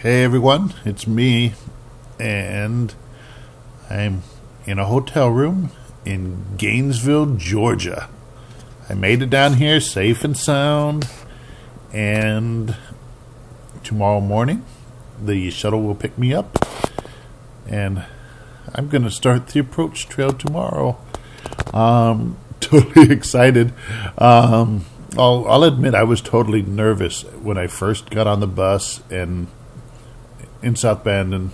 Hey everyone, it's me, and I'm in a hotel room in Gainesville, Georgia. I made it down here safe and sound, and tomorrow morning the shuttle will pick me up, and I'm going to start the approach trail tomorrow. Totally excited. I'll admit I was totally nervous when I first got on the bus and in South Bend, and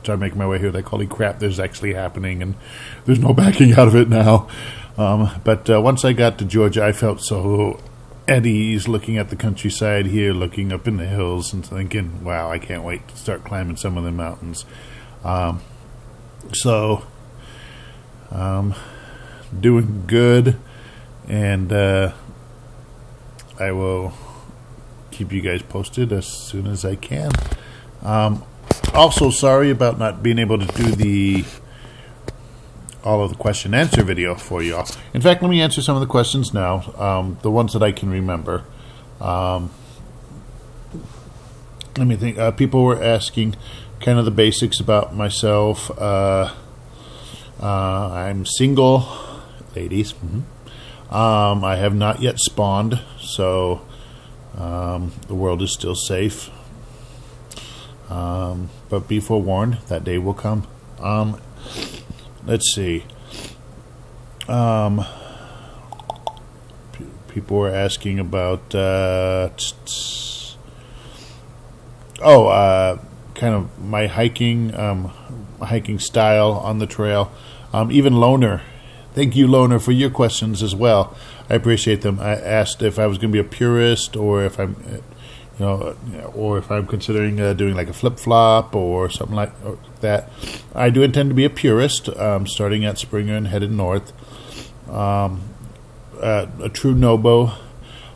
started making my way here. Like, holy crap, this is actually happening, and there's no backing out of it now. But once I got to Georgia, I felt so at ease looking at the countryside here, looking up in the hills, and thinking, wow, I can't wait to start climbing some of the mountains. Doing good, and I will keep you guys posted as soon as I can. Also, sorry about not being able to do all of the question answer video for y'all. In fact, let me answer some of the questions now, the ones that I can remember. Let me think. People were asking kind of the basics about myself. I'm single, ladies. I have not yet spawned, so the world is still safe. But be forewarned, that day will come. Let's see. People were asking about kind of my hiking style on the trail. Even Loner, thank you, Loner, for your questions as well. I appreciate them. I asked if I was going to be a purist, or if I'm or if I'm considering doing like a flip-flop or something like that. I do intend to be a purist, starting at Springer and headed north. A true Nobo.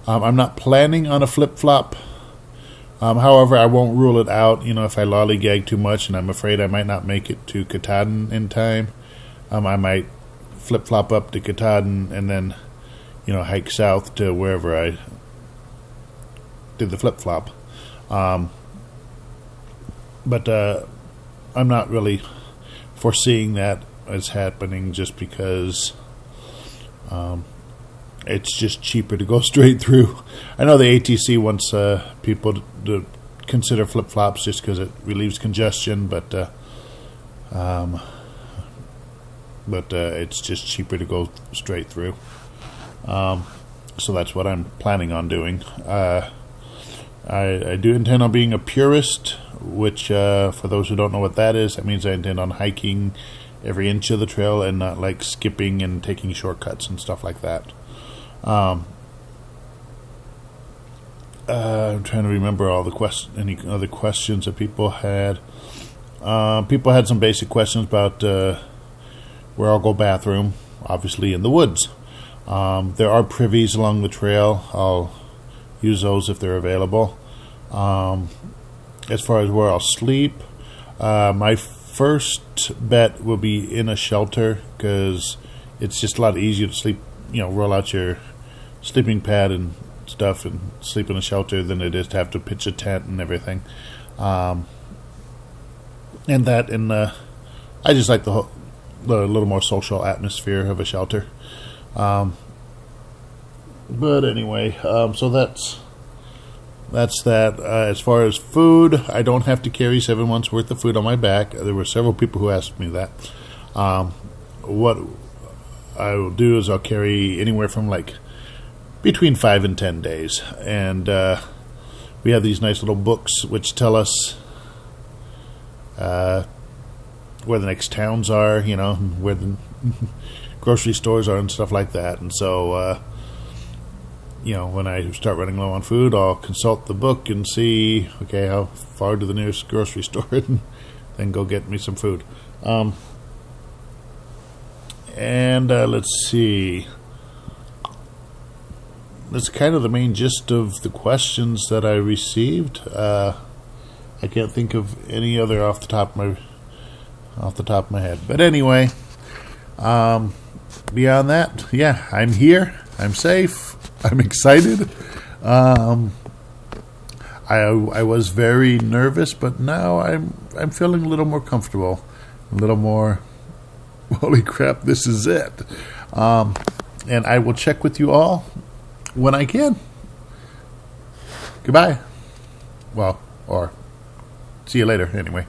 I'm not planning on a flip-flop. However, I won't rule it out. If I lollygag too much and I'm afraid I might not make it to Katahdin in time, I might flip-flop up to Katahdin and then, hike south to wherever I did the flip-flop. But I'm not really foreseeing that as happening, just because it's just cheaper to go straight through. I know the ATC wants people to consider flip-flops just because it relieves congestion, but it's just cheaper to go straight through. So that's what I'm planning on doing. I do intend on being a purist, which for those who don't know what that is, that means I intend on hiking every inch of the trail and not like skipping and taking shortcuts and stuff like that. I'm trying to remember all the any other questions that people had. People had some basic questions about where I'll go bathroom, obviously in the woods. There are privies along the trail. I'll use those if they're available. As far as where I'll sleep, my first bet will be in a shelter, because it's just a lot easier to sleep, roll out your sleeping pad and stuff and sleep in a shelter than it is to have to pitch a tent and everything. I just like the little more social atmosphere of a shelter. But anyway, so that's that. As far as food, I don't have to carry 7 months worth of food on my back. There were several people who asked me that. What I will do is I'll carry anywhere from like between 5 and 10 days, and we have these nice little books which tell us where the next towns are, where the grocery stores are and stuff like that. And so when I start running low on food, I'll consult the book and see, okay, how far to the nearest grocery store, and then go get me some food. Let's see. That's kind of the main gist of the questions that I received. I can't think of any other off the top of my head. But anyway, beyond that, yeah, I'm here. I'm safe. I'm excited. I was very nervous, but now I'm feeling a little more comfortable, a little more. Holy crap! This is it. And I will check with you all when I can. Goodbye. Well, or see you later. Anyway.